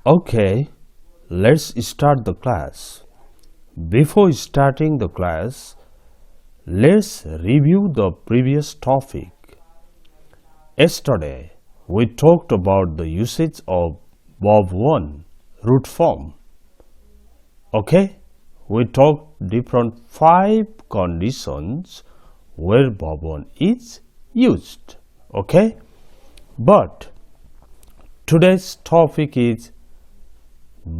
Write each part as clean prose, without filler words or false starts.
Okay, let's start the class. Before starting the class, let's review the previous topic. Yesterday, we talked about the usage of verb 1 root form. Okay, we talked different 5 conditions where verb 1 is used. Okay, but today's topic is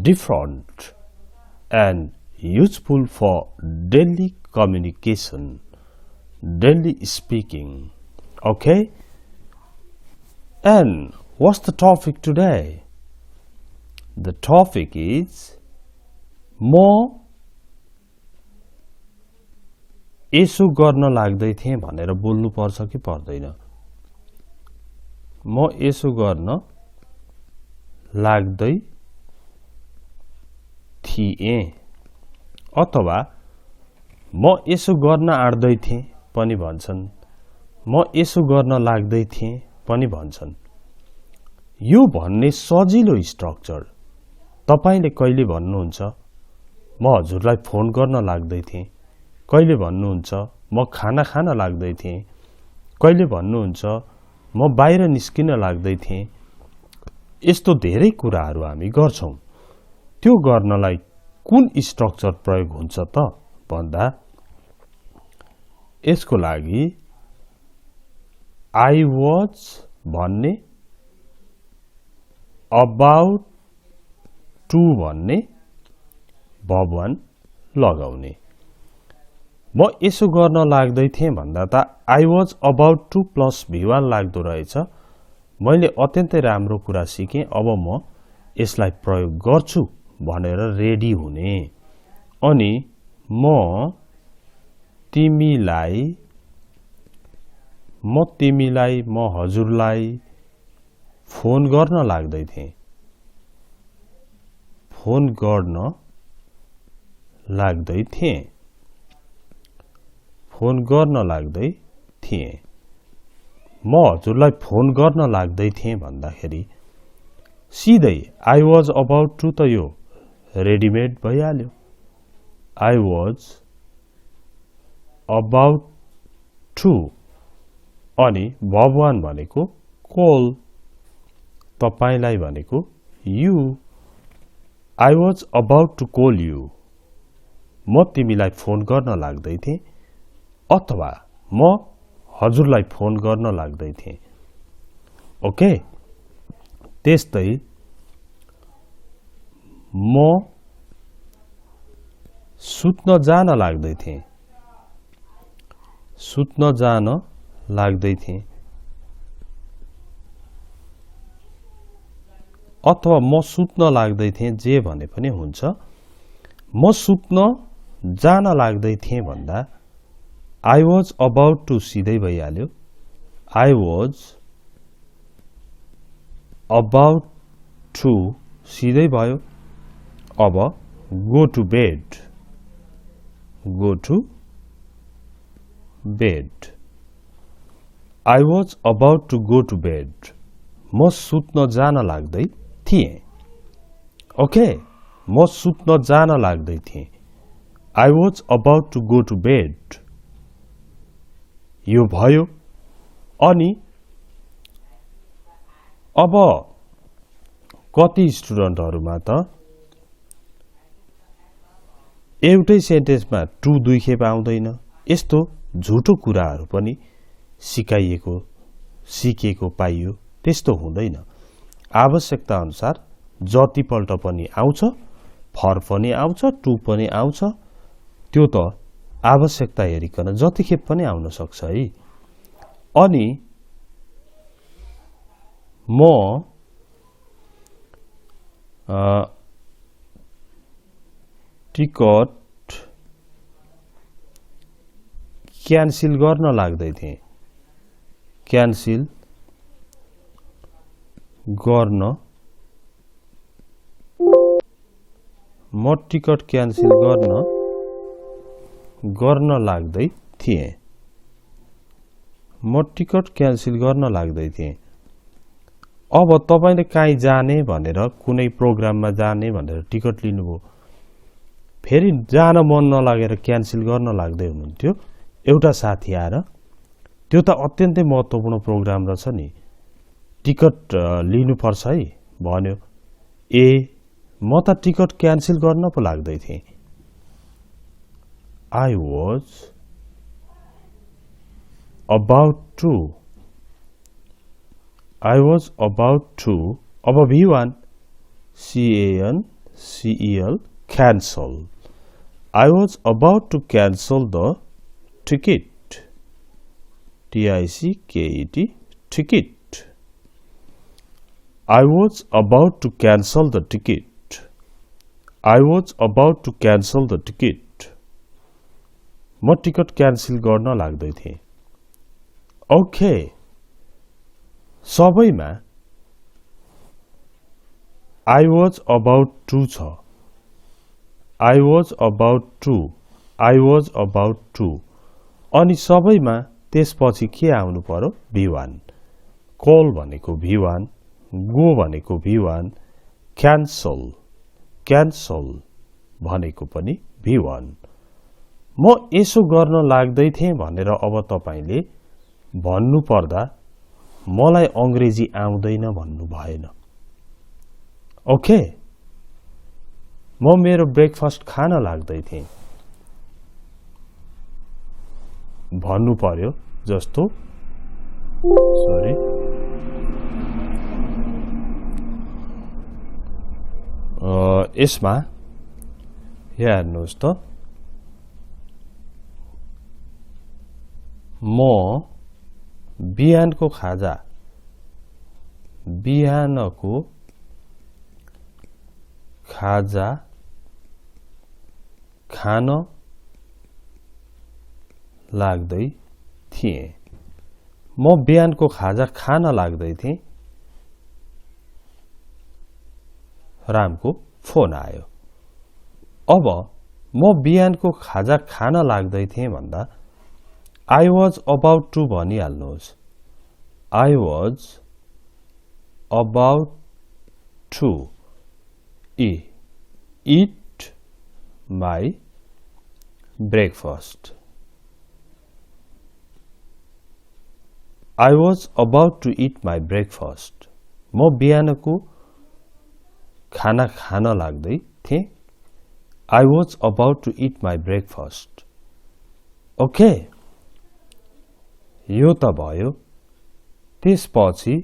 different and useful for daily communication, daily speaking. Okay? And what's the topic today? The topic is म यसो गर्न लाग्दै थिएँ भनेर बोल्नु पर्छ कि पर्दैन? म यसो गर्न लाग्दै थिएँ अथवा म यसो गर्न आँट्दै थिएँ पनि भन्छन्, म यसो गर्न लाग्दै थिएँ पनि भन्छन्। यो भन्ने सजिलो स्ट्रक्चर तपाईले कहिले भन्नुहुन्छ म हजुरलाई फोन गर्न लाग्दै थिएँ, कहिले भन्नुहुन्छ म खाना खान लाग्दै थिएँ, कहिले भन्नुहुन्छ म बाहिर निस्किन लाग्दै थिएँ। यस्तो धेरै कुराहरू हामी गर्छौं। त्यो गर्नलाई कुन स्ट्रक्चर प्रयोग हुन्छ त भन्दा यसको लागि I was भन्ने about to भन्ने verb 1 लगाउने। म यसो गर्न लाग्दै थिएँ भन्दा त I was about to plus V1 लाग्दो रहेछ। मैले अत्यन्तै राम्रो कुरा सिकेँ, अब म यसलाई प्रयोग गर्छु भनेर रेडी हुने। अनि म तिमीलाई म हजुरलाई फोन गर्न लाग्दै थिएँ, फोन गर्न लाग्दै थिएँ, फोन गर्न लाग्दै थिएँ। म हजुरलाई फोन गर्न लाग्दै थिएँ भन्दाखेरि सिधै I was about to त यो रेडीमेड भइहाल्यो। I was about to अनि verb 1 भनेको call, तपाईलाई भनेको you। I was about to call you, म तिमीलाई फोन गर्न लाग्दै थिएँ अथवा म हजुरलाई फोन गर्न लाग्दै थिएँ। ओके, त्यस्तै म सुत्न जान लाग्दै थिएँ, सुत्न जान लाग्दै थिएँ अथवा म सुत्न लाग्दै थिएँ, जे भने पनि हुन्छ। म सुत्न जान लाग्दै थिएँ भन्दा I was about to सिधै भइहाल्यो। I was about to सिधै भयो। अब go to bed, go to bed। I was about to go to bed, म सुत्न जान लाग्दै थिएँ। ओके, म सुत्न जान लाग्दै थिएँ। I was about to go to bed। यो भयो। अनि अब कति स्टुडेन्टहरुमा त एउटै सेन्टेन्समा टु दुई खेप आउँदैन। यस्तो झुटो कुराहरू पनि सिकाइएको सिकेको पाइयो, त्यस्तो हुँदैन। आवश्यकता अनुसार जतिपल्ट पनि आउँछ, फर पनि आउँछ, टु पनि आउँछ, त्यो त आवश्यकता हेरिकन जतिखेप पनि आउन सक्छ है। अनि म टिकट क्यान्सिल गर्न लाग्दै थिएँ, क्यान्सिल गर्न म टिकट क्यान्सिल गर्न लाग्दै थिएँ, म टिकट क्यान्सिल गर्न लाग्दै थिएँ। अब तपाईले कहीँ जाने भनेर कुनै प्रोग्राममा जाने भनेर टिकट लिनुभयो फेरि जान मन नलागेर क्यान्सल गर्न लाग्दै हुनुहुन्थ्यो एउटा साथी आएर त्यो त अत्यन्तै महत्त्वपूर्ण प्रोग्राम रहेछ नि टिकट लिनुपर्छ है भन्यो ए म त टिकट क्यान्सल गर्न पो लाग्दै थिएँ I was about to अब V1 CANCEL cancel I was about to cancel the ticket TICKET ticket I was about to cancel the ticket I was about to cancel the ticket म ticket cancel गर्न लाग्दै थिएँ okay सबैमा I was about to छ I was about to अनि सबैमा त्यसपछि के आउनु पर्यो V1 कल भनेको V1 गो भनेको V1 क्यान्सल भनेको पनि V1 म यसो गर्न लाग्दै थिएँ भनेर अब तपाईले भन्नु पर्दा मलाई अंग्रेजी आउँदैन भन्नु भएन ओके म मेरो ब्रेकफास्ट खान लाग्दै थिएँ भन्नु पर्यो जस्तो सरी यसमा हेर्नुहोस् त म बिहानको खाजा खान लाग्दै थिएँ म बिहानको खाजा खान लाग्दै थिएँ रामको फोन आयो अब म बिहानको खाजा खान लाग्दै थिएँ भन्दा I was about to भनिहाल्नुहोस् I was about to eat my breakfast I was about to eat my breakfast म बिहानको खाना खान लाग्दै थिएँ I was about to eat my breakfast okay यो त भयो त्यसपछि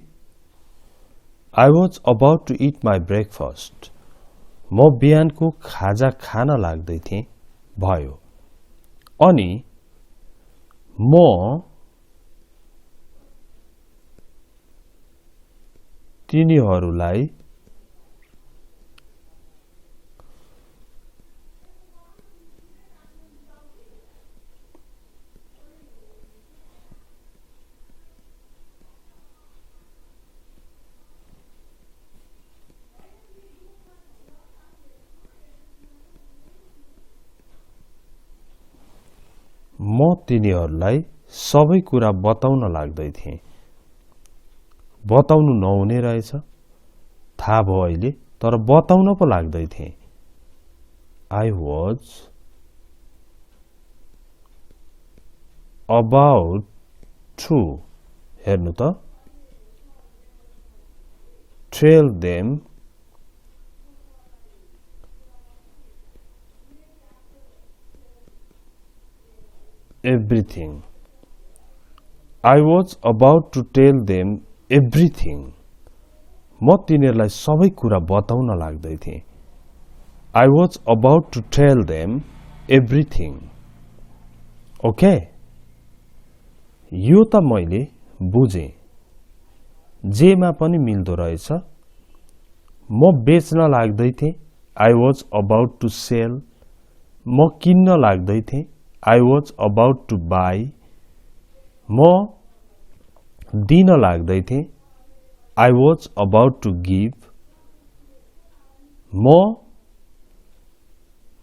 I was about to eat my breakfast म बिहानको खाजा खान लाग्दै थिएँ भयो अनि म तिनीहरूलाई सबै कुरा बताउन लाग्दै थिएँ बताउनु नहुने रहेछ थाहा भयो अहिले तर बताउन पो लाग्दै थिएँ I was about to हेर्नु त tell them everything I was about to tell them everything म तिनीहरूलाई सबै कुरा बताउन लाग्दै थिएँ I was about to tell them everything okay यो त मैले बुझेँ जेमा पनि मिल्दो रहेछ म बेच्न लाग्दै थिएँ I was about to sell म किन्न लाग्दै थिएँ I was about to buy म दिन लाग्दै थिएँ I was about to give म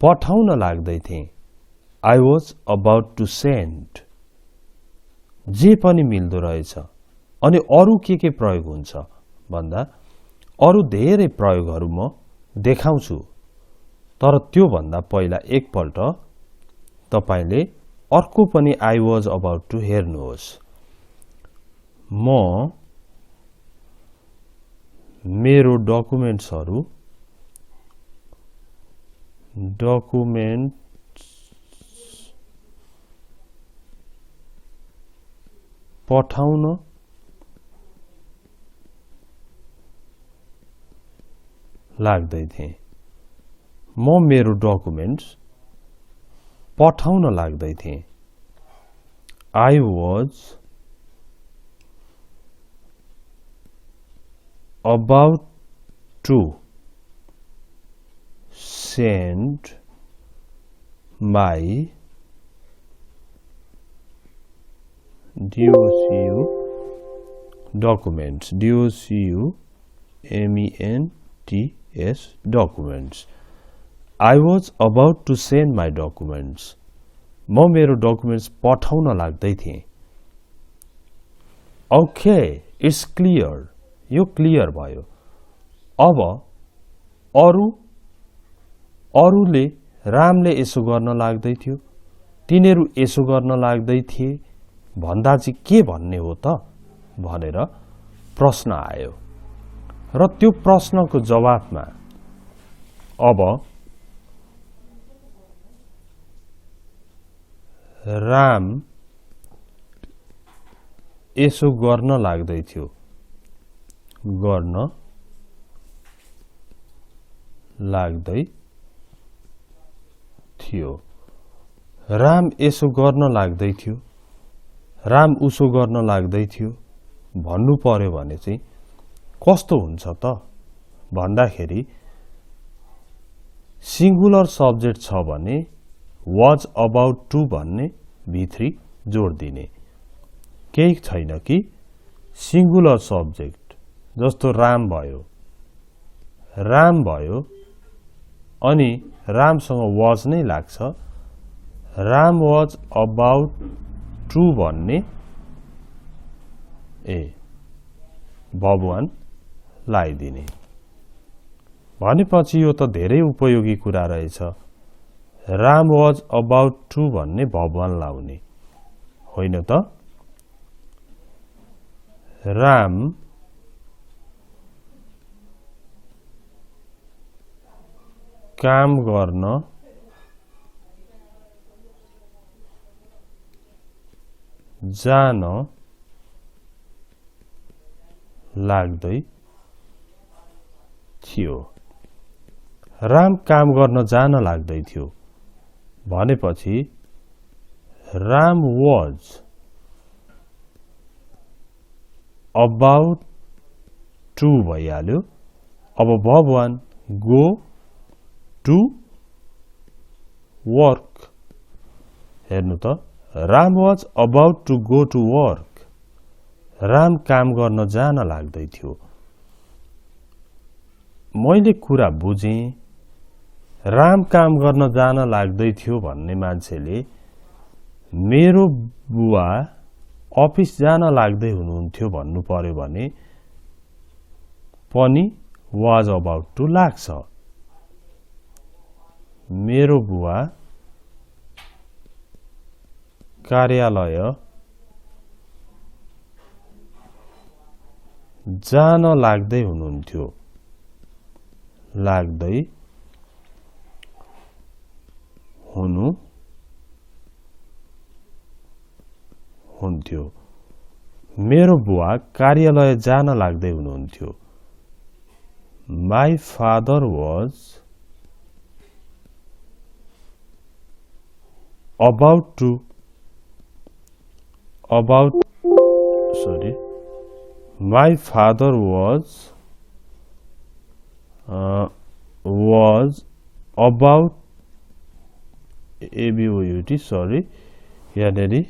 पठाउन लाग्दै थिएँ I was about to send जे पनि मिल्दो रहेछ अनि अरु के प्रयोग हुन्छ भन्दा अरु धेरै प्रयोगहरू म देखाउँछु, तर त्यो भन्दा पहिला एकपल्ट तपाईले अर्को पनि I was about to हेर्नुहोस्। म मेरो डकुमेन्ट्सहरू पठाउन लाग्दै थिएँ। म मेरो डकुमेन्ट्स पठाउन लाग्दै थिएँ। I was about to send my documents, documents. I was about to send my documents. म मेरो डकुमेन्ट्स पठाउन लाग्दै थिएँ। Okay, it's clear. यो क्लियर भयो। अब अरूले रामले यसो गर्न लाग्दै थियो, तिनीहरू यसो गर्न लाग्दै थिए भन्दा चाहिँ के भन्ने हो त भनेर प्रश्न आयो। र त्यो प्रश्नको जवाफमा अब राम यसो गर्न लाग्दै थियो, राम यसो गर्न लाग्दै थियो, राम उसो गर्न लाग्दै थियो भन्नु पर्यो भने चाहिँ कस्तो हुन्छ त भन्दाखेरि सिंगुलर सब्जेक्ट छ भने was about to भन्ने भित्री जोड दिने। केही छैन कि सिंगुलर सब्जेक्ट जस्तो राम भयो अनि रामसँग was नै लाग्छ। राम was about to भन्ने verb 1 लगाइदिने। भनेपछि यो त धेरै उपयोगी कुरा रहेछ। राम was about to भन्ने verb 1 लाउने होइन त। राम काम गर्न जान लाग्दै थियो। राम काम गर्न जान लाग्दै थियो भनेपछि राम was about to भइहाल्यो। अब verb 1 go to work। हेर्नु त, Ram was about to go to work। Ram काम गर्न जान लाग्दै थियो। मैले कुरा बुझेँ। राम काम गर्न जान लाग्दै थियो भन्ने मान्छेले मेरो बुवा अफिस जान लाग्दै हुनुहुन्थ्यो भन्नु पर्यो भने पनि was about to लाग्छ। मेरो बुवा कार्यालय जान लाग्दै हुनुहुन्थ्यो, लाग्दै हुनुहुन्थ्यो। मेरो बुवा कार्यालय जान लाग्दै हुनुहुन्थ्यो। My father was about to my father was about यहाँनेरि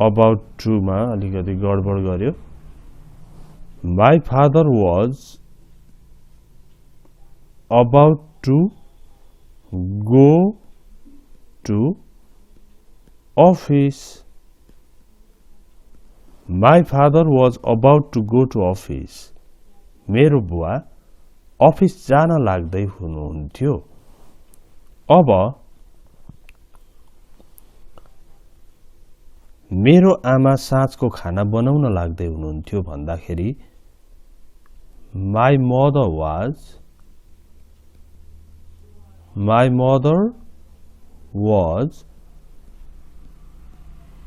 about to मा अलिकति गडबड गर्यो। My father was about to go to office My father was about to go to office. मेरो बुवा अफिस जान लाग्दै हुनुहुन्थ्यो। अब मेरो आमा साँझको खाना बनाउन लाग्दै हुनुहुन्थ्यो भन्दाखेरि My mother was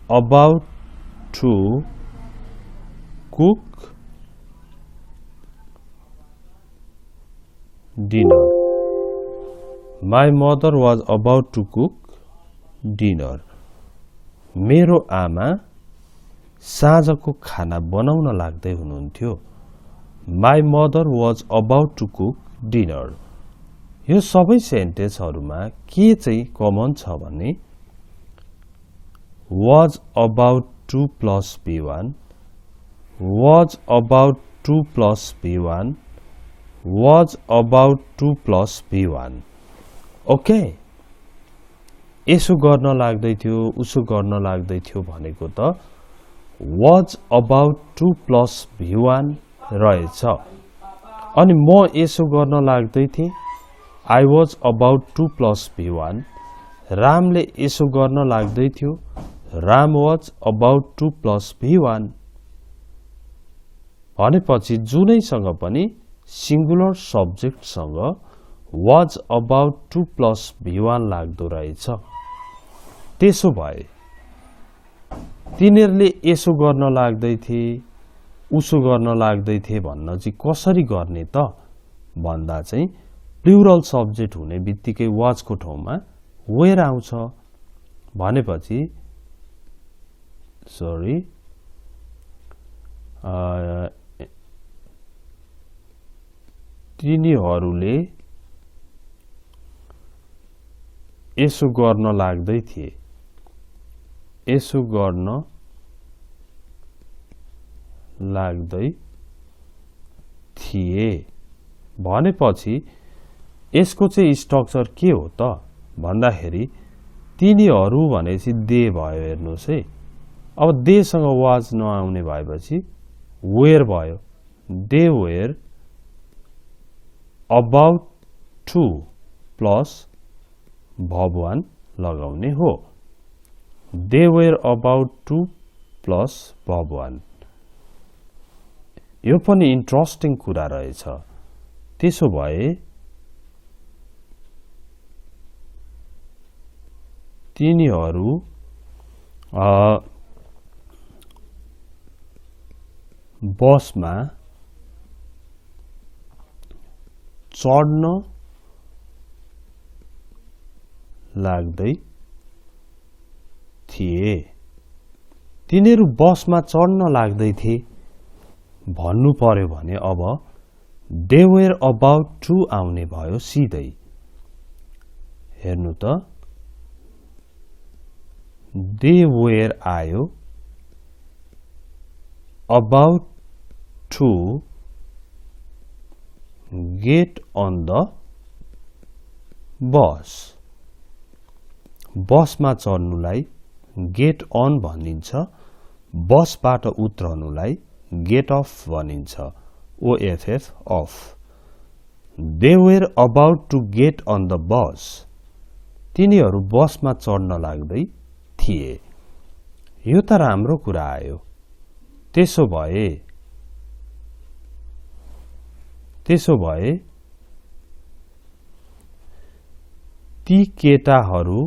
about to cook dinner. My mother was about to cook dinner. मेरो आमा साँझको खाना बनाउन लाग्दै हुनुहुन्थ्यो। My mother was about to cook dinner. यो सबै सेन्टेन्सहरुमा के चाहिँ कमन छ भने was about to plus B1, was about to plus B1, was about to plus B1. Okay, यसो गर्न लाग्दै थियो, उसो गर्न लाग्दै थियो भनेको त was about to plus B1 रहेछ। अनि म यसो गर्न लाग्दै थिएँ, I was about to plus B1. रामले यसो गर्न लाग्दै थियो, Ram was about to plus B1. भनेपछि जुनैसँग पनि singular सब्जेक्टसँग was about to plus B1 लाग्दो रहेछ। त्यसो भए तिनीहरूले यसो गर्न लाग्दै थिए, उसो गर्न लाग्दै थिए भन्न चाहिँ कसरी गर्ने त भन्दा चाहिँ प्लुरल सब्जेक्ट हुने बित्तिकै was को ठाउँमा where आउँछ भनेपछि तिनीहरूले यसो गर्न लाग्दै थिए, यसो गर्न लाग्दै थिए भनेपछि यसको चाहिँ स्ट्रक्चर के हो त भन्दाखेरि तिनीहरू भनेपछि दे भयो। हेर्नुस् है, अब देसँग वाज नआउने भएपछि वेयर भयो। They were about to plus verb 1 लगाउने हो। They were about to plus verb 1। यो पनि इन्ट्रेस्टिङ कुरा रहेछ। त्यसो भए तिनीहरू बसमा चढ्न लाग्दै थिए। तिनीहरू बसमा चढ्न लाग्दै थिए भन्नु पर्यो भने अब दे वेयर अबाउट टु आउने भयो सिधै। हेर्नु त, दे वेयर आयो, about to get on the bus. बसमा चढ्नुलाई गेट अन भनिन्छ, बसबाट उत्रनुलाई गेट अफ भनिन्छ, OFF off. They were about to get on the bus. तिनीहरू बसमा चढ्न लाग्दै थिए। यो त राम्रो कुरा आयो। त्यसो भए ती केटाहरू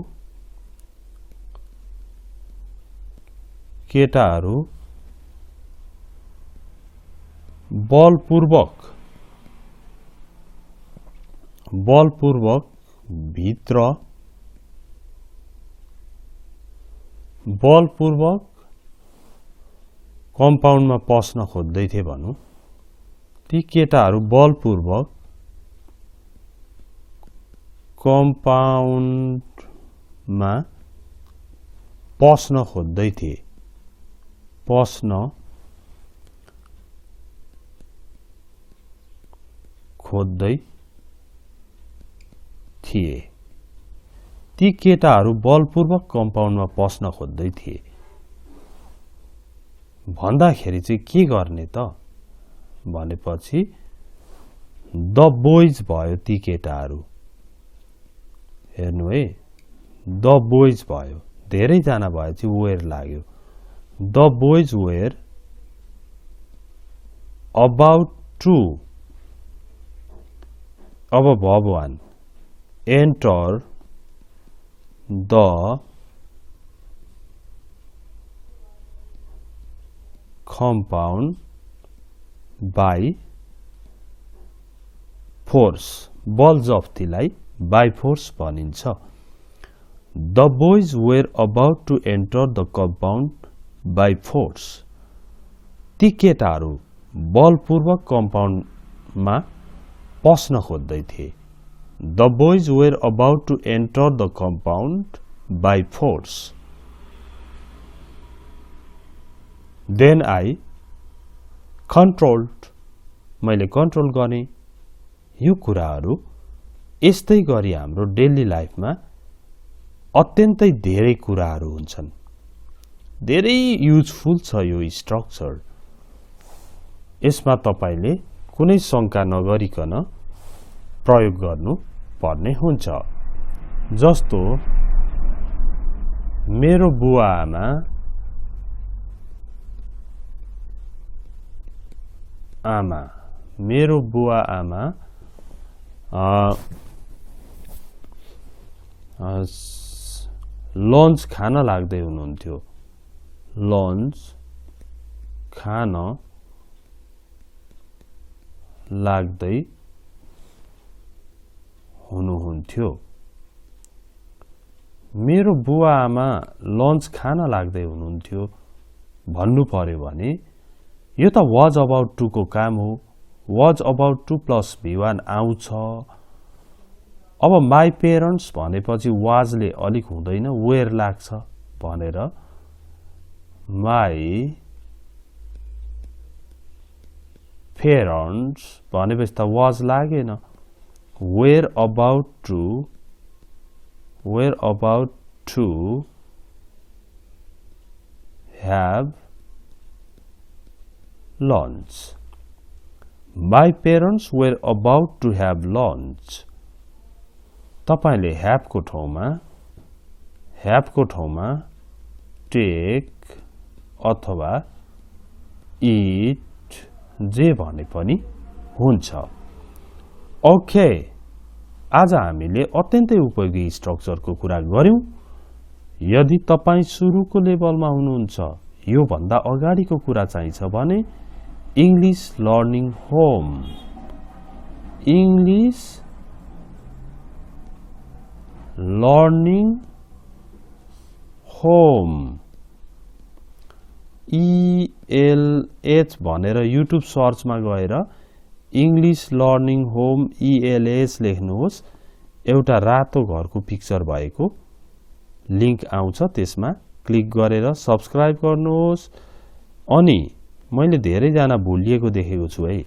बलपूर्वक कम्पाउन्डमा पस्न खोज्दै थिए भनौं। ती केटाहरू बलपूर्वक कम्पाउन्डमा पस्न खोज्दै थिए। पस्न खोज्दै थिए। ती केटाहरू बलपूर्वक कम्पाउन्डमा पस्न खोज्दै थिए। भन्दाखेरि चाहिँ के गर्ने त भनेपछि द बोइज भयो ती केटाहरू। हेर्नु है, द बोइज भयो, धेरैजना भएपछि वेयर लाग्यो। The boys were about to, अब भगवान enter the compound by force, बल जफ्तीलाई by force भनिन्छ। The boys were about to enter the compound by force, ती केटाहरू बलपूर्वक कम्पाउन्डमा पस्न खोज्दै थिए। The boys were about to enter the compound by force. Then I controlled, मैले कन्ट्रोल गरेँ। यो कुराहरू यस्तै गरी हाम्रो डेली लाइफमा अत्यन्तै धेरै कुराहरू हुन्छन्। धेरै युजफुल छ यो स्ट्रक्चर। यसमा तपाईले कुनै शंका नगरिकन प्रयोग गर्नु पर्ने हुन्छ। जस्तो मेरो बुवा आमा मेरो बुवा आमा लन्च खान लाग्दै हुनुहुन्थ्यो। लन्च खान लाग्दै हुनुहुन्थ्यो। मेरो बुवा आमा लन्च खान लाग्दै हुनुहुन्थ्यो भन्नु पर्यो भने यो त वाज अबाउट टु को काम हो। Was about to plus V1 आउँछ। अब माई पेरेन्ट्स भनेपछि वाजले अलिक हुँदैन, वेयर लाग्छ भनेर माई पेरेन्ट्स भनेपछि त वाज लागेन। Were about to have lunch. My parents were about to have lunch. तपाईले have को ठाउँमा take अथवा eat जे भने पनि हुन्छ। ओके, आज हामीले अत्यन्तै उपयोगी स्ट्रक्चरको कुरा गर्यौं। यदि तपाई सुरुको लेभलमा हुनुहुन्छ, यो भन्दा अगाडिको कुरा चाहिन्छ भने English learning home, English learning home ELH भनेर युट्युब सर्चमा गएर इंग्लिश लर्निङ होम ELH लेख्नुहोस्। एउटा रातो घरको पिक्चर भएको लिंक आउँछ, त्यसमा क्लिक गरेर सब्स्क्राइब गर्नुहोस्। अनि मैले धेरै जना भुलिएको देखेको छु है,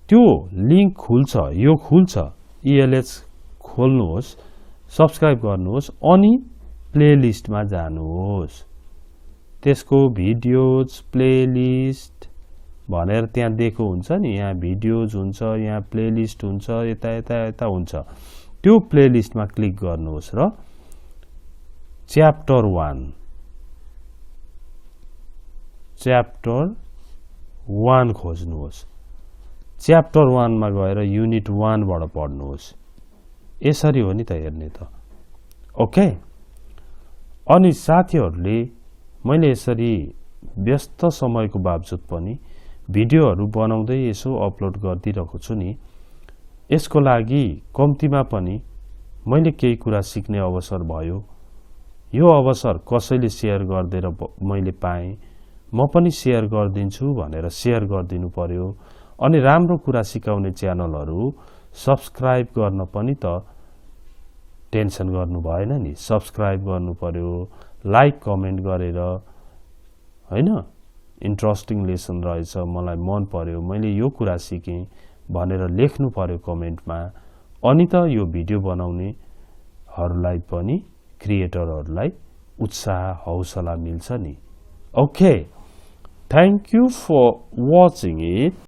त्यो लिंक खुल्छ, यो खुल्छ, ELH खोल्नुहोस्, सब्स्क्राइब गर्नुहोस् अनि प्लेलिस्टमा जानुहोस्। त्यसको भिडियोज प्लेलिस्ट भनेर त्यहाँ दिएको हुन्छ नि, यहाँ भिडियोज हुन्छ, यहाँ प्लेलिस्ट हुन्छ, यता यता यता हुन्छ। त्यो प्लेलिस्टमा क्लिक गर्नुहोस् र च्याप्टर 1 खोज्नुहोस्। च्याप्टर 1 मा गएर युनिट 1 बाट पढ्नुहोस्। यसरी हो नि त हेर्ने त। ओके, अनि साथीहरूले मैले यसरी व्यस्त समयको बावजुद पनि भिडियोहरू बनाउँदै यसो अपलोड गर्दिरहेको छु नि। यसको लागि कम्तीमा पनि मैले केही कुरा सिक्ने अवसर भयो। यो अवसर कसैले शेयर गर्दिएर मैले पाएँ, म पनि शेयर गर्दिन्छु भनेर शेयर गरिदिनु पर्यो। अनि राम्रो कुरा सिकाउने च्यानलहरू सब्स्क्राइब गर्न पनि त टेन्सन गर्नु भएन नि, सब्स्क्राइब गर्नु पर्यो, लाइक कमेन्ट गरेर, हैन, इन्ट्रेस्टिङ लेसन रहेछ, मलाई मन पर्यो, मैले यो कुरा सिकेँ भनेर लेख्नु पर्यो कमेन्टमा। अनि त यो भिडियो बनाउनेहरूलाई पनि, क्रिएटरहरूलाई उत्साह हौसला मिल्छ नि। Okay, Thank you for watching it.